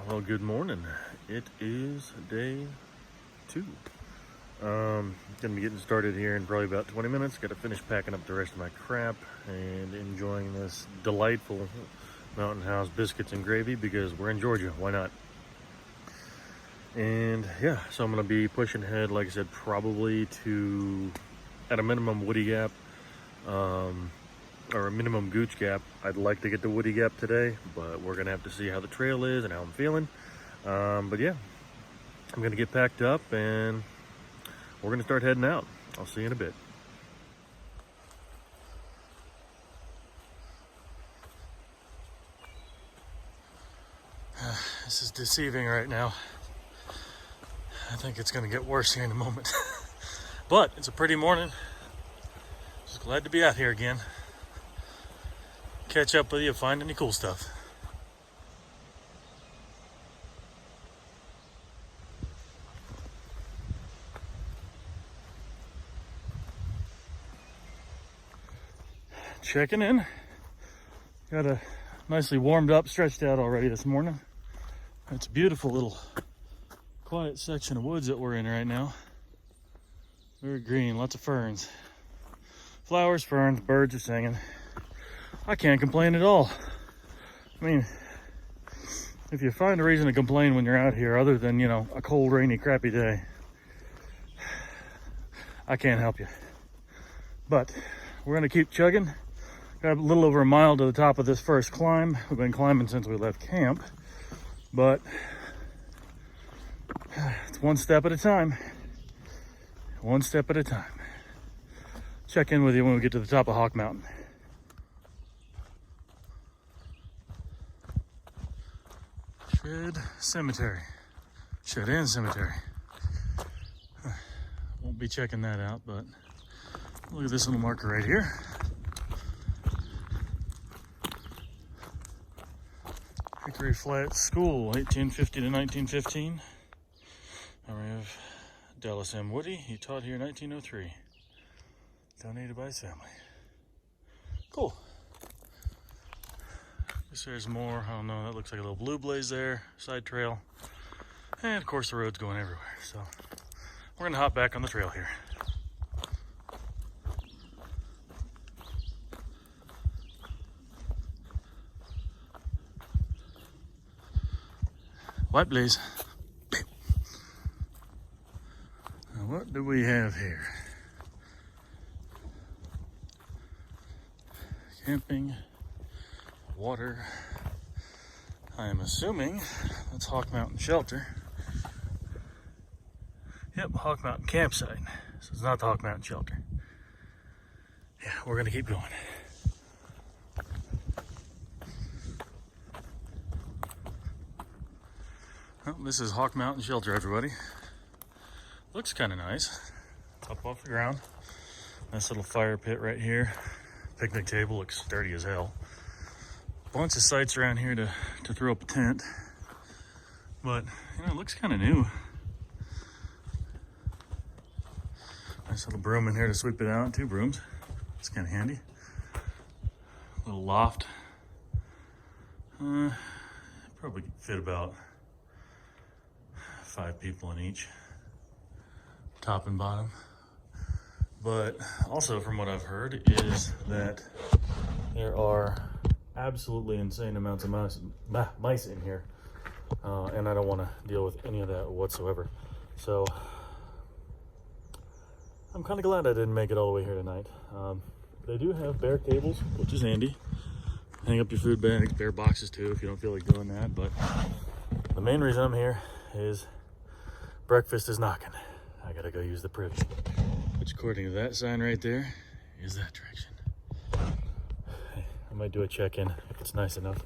Well, good morning. It is day 2. Gonna be getting started here in probably about 20 minutes. Got to finish packing up the rest of my crap and enjoying this delightful Mountain House biscuits and gravy because we're in Georgia. Why not? And yeah, so I'm gonna be pushing ahead, like I said, probably to, at a minimum, Woody Gap. Or a minimum Gooch Gap. I'd like to get to Woody Gap today, but we're gonna have to see how the trail is and how I'm feeling. But yeah, I'm gonna get packed up and we're gonna start heading out. I'll see you in a bit. This is deceiving right now. I think it's gonna get worse here in a moment. But it's a pretty morning. Just glad to be out here again. Catch up with you, find any cool stuff. Checking in. Got a nicely warmed up, stretched out already this morning. It's a beautiful little quiet section of woods that we're in right now. Very green, lots of ferns. Flowers, ferns, birds are singing. I can't complain at all. I mean, if you find a reason to complain when you're out here other than, a cold, rainy, crappy day, I can't help you. But we're gonna keep chugging. Got a little over a mile to the top of this first climb. We've been climbing since we left camp, but it's one step at a time. One step at a time. Check in with you when we get to the top of Hawk Mountain. Shed Inn Cemetery. Won't be checking that out, but look at this little marker right here. Hickory Flat School, 1850 to 1915. Memory of Dallas M. Woody. He taught here in 1903. Donated by his family. Cool. Guess there's more. I don't know. That looks like a little blue blaze there. Side trail. And of course the road's going everywhere. So we're gonna hop back on the trail here. White blaze. Now what do we have here? Camping, water. I am assuming that's Hawk Mountain Shelter. Yep, Hawk Mountain Campsite. So it's not the Hawk Mountain Shelter. Yeah, we're gonna keep going. Well, this is Hawk Mountain Shelter, everybody. Looks kind of nice. It's up off the ground. Nice little fire pit right here. Picnic table looks sturdy as hell. Bunch of sites around here to throw up a tent. But, it looks kind of new. Nice little broom in here to sweep it out. 2 brooms. It's kind of handy. Little loft. Probably fit about 5 people in each. Top and bottom. But also from what I've heard is that there are absolutely insane amounts of mice in here. And I don't want to deal with any of that whatsoever. So I'm kind of glad I didn't make it all the way here tonight. They do have bear cables, which is handy. Hang up your food bags, bear boxes too if you don't feel like doing that. But the main reason I'm here is breakfast is knocking. I gotta go use the privy, which according to that sign right there is that direction. I might do a check-in if it's nice enough.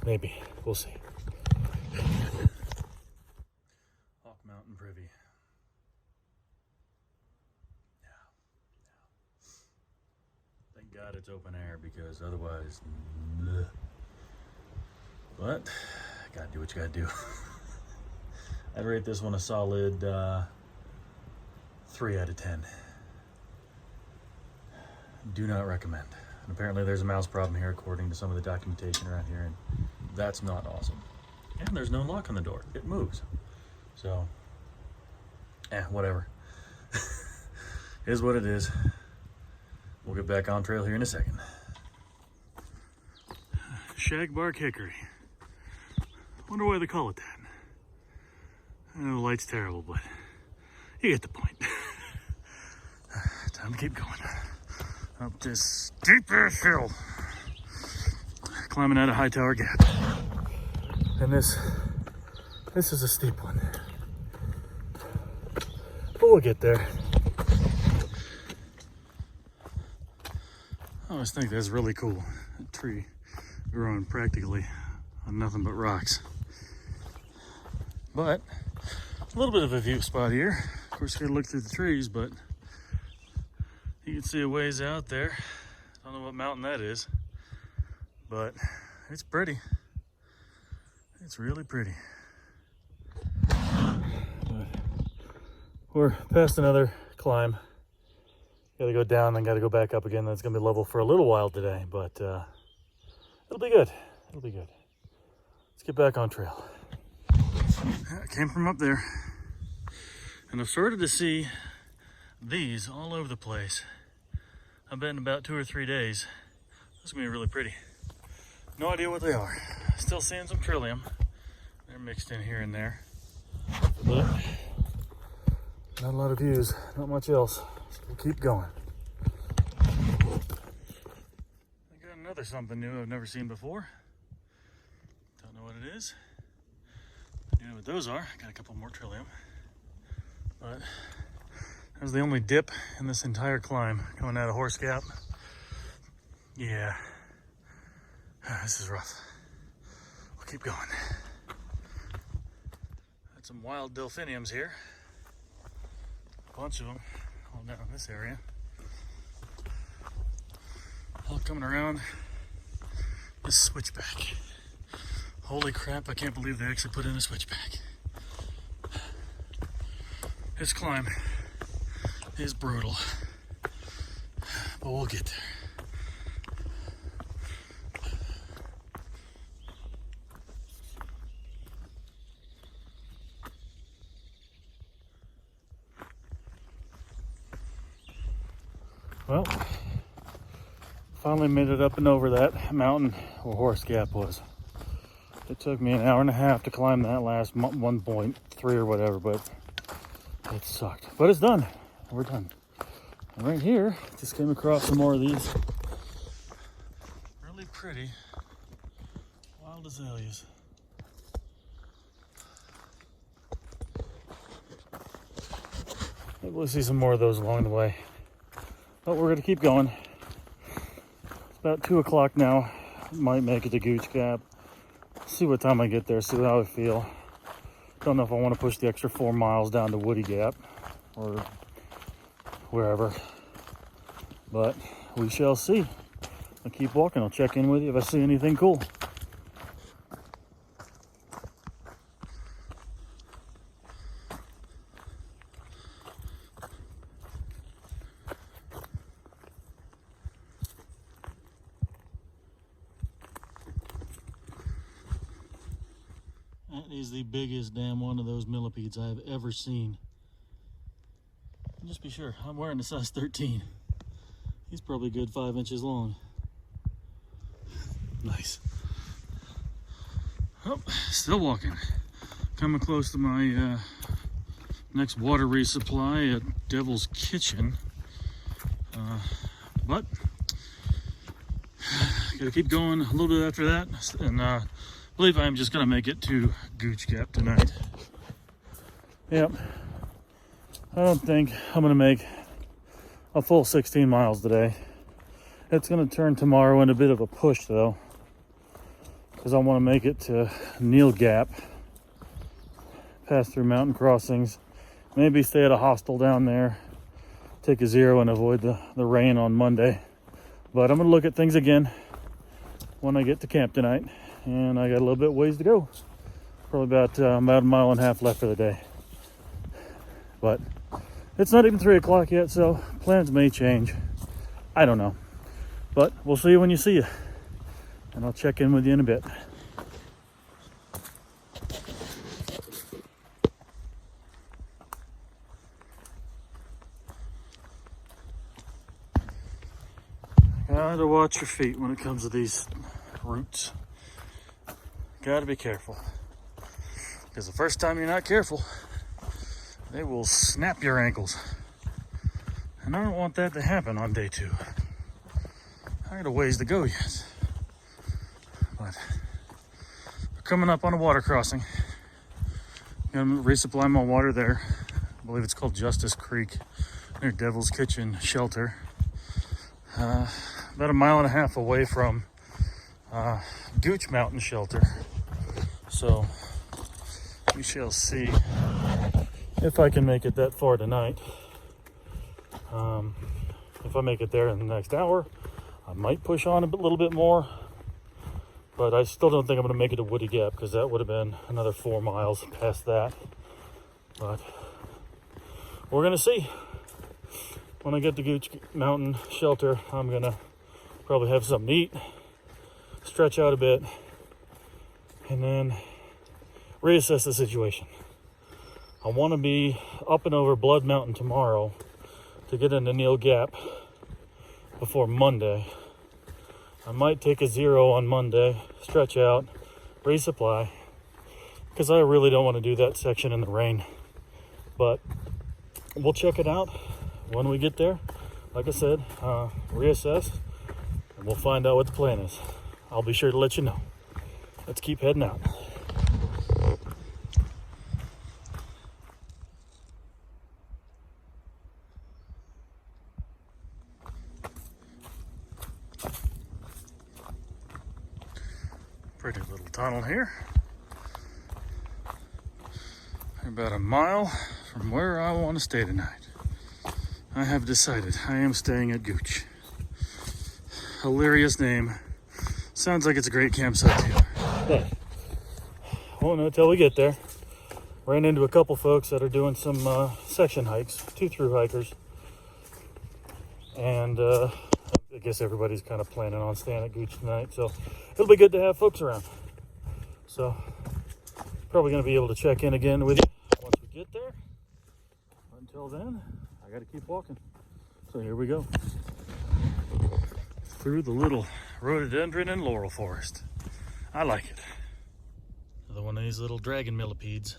Maybe. We'll see. Hawk Mountain Privy. Thank God it's open air because otherwise, bleh. But gotta do what you gotta do. I'd rate this one a solid 3 out of 10. Do not recommend. And apparently there's a mouse problem here according to some of the documentation around here, and that's not awesome. And there's no lock on the door. It moves. So, whatever. Is what it is. We'll get back on trail here in a second. Shagbark hickory. Wonder why they call it that. I know the light's terrible, but you get the point. Time to keep going. Up this steep ass hill. Climbing out of Hightower Gap. And this is a steep one. But we'll get there. I always think that's really cool. A tree growing practically on nothing but rocks. But a little bit of a view spot here. Of course, you gotta look through the trees, but you can see a ways out there. Don't know what mountain that is, but it's pretty. It's really pretty. But we're past another climb. Gotta go down, then gotta go back up again. That's gonna be level for a little while today, but it'll be good. It'll be good. Let's get back on trail. I came from up there, and I've started to see these all over the place. I bet in about 2 or 3 days, this is gonna be really pretty. No idea what they are. Still seeing some trillium. They're mixed in here and there, but not a lot of views, not much else. So we'll keep going. I got another something new I've never seen before. Don't know what it is. You know what those are. Got a couple more trillium, but that was the only dip in this entire climb coming out of Horse Gap. Yeah, this is rough. We'll keep going. Got some wild delphiniums here. A bunch of them all down in this area. All coming around this switchback. Holy crap, I can't believe they actually put in a switchback. This climb is brutal, but we'll get there. Well, finally made it up and over that mountain where Horse Gap was. It took me an hour and a half to climb that last 1.3 or whatever, but it sucked. But it's done. We're done. And right here, just came across some more of these really pretty wild azaleas. Maybe we'll see some more of those along the way. But we're gonna keep going. It's about 2 o'clock now. Might make it to Gooch Gap. See what time I get there, see how I feel. Don't know if I want to push the extra 4 miles down to Woody Gap or wherever, but we shall see. I'll keep walking. I'll check in with you if I see anything cool. That is the biggest damn one of those millipedes I have ever seen. And just be sure, I'm wearing a size 13. He's probably a good 5 inches long. Nice. Oh, still walking. Coming close to my next water resupply at Devil's Kitchen. But gotta keep going a little bit after that, and I believe I'm just gonna make it to Gooch Gap tonight. Yep. I don't think I'm gonna make a full 16 miles today. It's gonna turn tomorrow into a bit of a push though, because I want to make it to Neal Gap, pass through mountain crossings, maybe stay at a hostel down there, take a zero and avoid the rain on Monday. But I'm gonna look at things again when I get to camp tonight, and I got a little bit ways to go. Probably about a mile and a half left for the day. But it's not even 3 o'clock yet, so plans may change. I don't know. But we'll see you when you see you. And I'll check in with you in a bit. Gotta watch your feet when it comes to these roots. Gotta be careful. Because the first time you're not careful, they will snap your ankles. And I don't want that to happen on day 2. I got a ways to go yet. But we're coming up on a water crossing. Gonna resupply my water there. I believe it's called Justice Creek near Devil's Kitchen Shelter. About a mile and a half away from Gooch Mountain Shelter. So we shall see if I can make it that far tonight. If I make it there in the next hour, I might push on a little bit more, but I still don't think I'm going to make it to Woody Gap because that would have been another 4 miles past that. But we're going to see. When I get to Gooch Mountain Shelter, I'm going to probably have something to eat, stretch out a bit, and then reassess the situation. I want to be up and over Blood Mountain tomorrow to get into Neal Gap before Monday. I might take a 0 on Monday, stretch out, resupply, because I really don't want to do that section in the rain. But we'll check it out when we get there. Like I said, reassess, and we'll find out what the plan is. I'll be sure to let you know. Let's keep heading out. Pretty little tunnel here. About a mile from where I want to stay tonight. I have decided I am staying at Gooch. Hilarious name. Sounds like it's a great campsite too. But won't know until we get there. Ran into a couple folks that are doing some section hikes, 2 through hikers. And I guess everybody's kind of planning on staying at Gooch tonight, so it'll be good to have folks around. So probably going to be able to check in again with you once we get there. Until then, I got to keep walking. So here we go. Through the little rhododendron and laurel forest. I like it. Another one of these little dragon millipedes.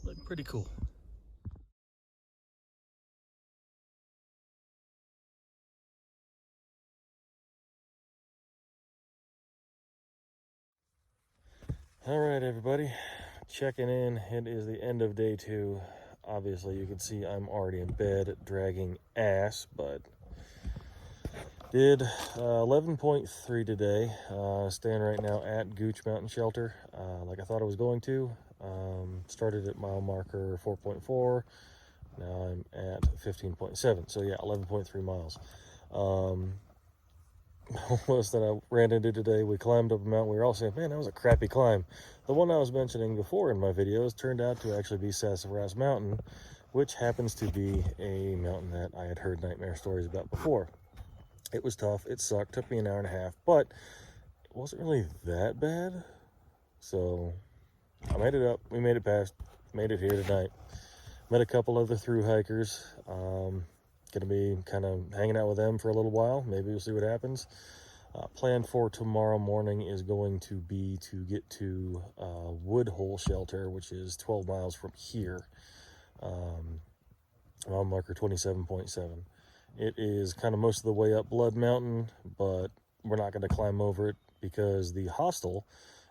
Look pretty cool. All right, everybody, checking in. It is the end of day 2. Obviously, you can see I'm already in bed, dragging ass, but did 11.3 today. Staying right now at Gooch Mountain Shelter, like I thought I was going to. Started at mile marker 4.4. Now I'm at 15.7. So yeah, 11.3 miles. Almost that I ran into today. We climbed up a mountain. We were all saying, man, that was a crappy climb. The one I was mentioning before in my videos turned out to actually be Sassafras Mountain, which happens to be a mountain that I had heard nightmare stories about before. It was tough. It sucked. Took me an hour and a half, but it wasn't really that bad. So I made it up. We made it past. Made it here tonight. Met a couple other through hikers. Gonna be kind of hanging out with them for a little while. Maybe we'll see what happens. Plan for tomorrow morning is going to be to get to Woodhole Shelter, which is 12 miles from here. Mile marker 27.7. It is kind of most of the way up Blood Mountain, but we're not going to climb over it because the hostel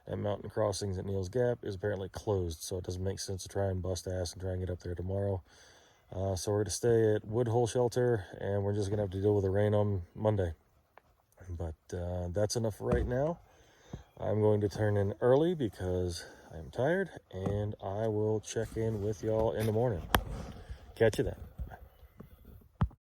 at Mountain Crossings at Neal's Gap is apparently closed, so it doesn't make sense to try and bust ass and try and get up there tomorrow. So we're going to stay at Woodhole Shelter, and we're just going to have to deal with the rain on Monday. But that's enough for right now. I'm going to turn in early because I'm tired, and I will check in with y'all in the morning. Catch you then.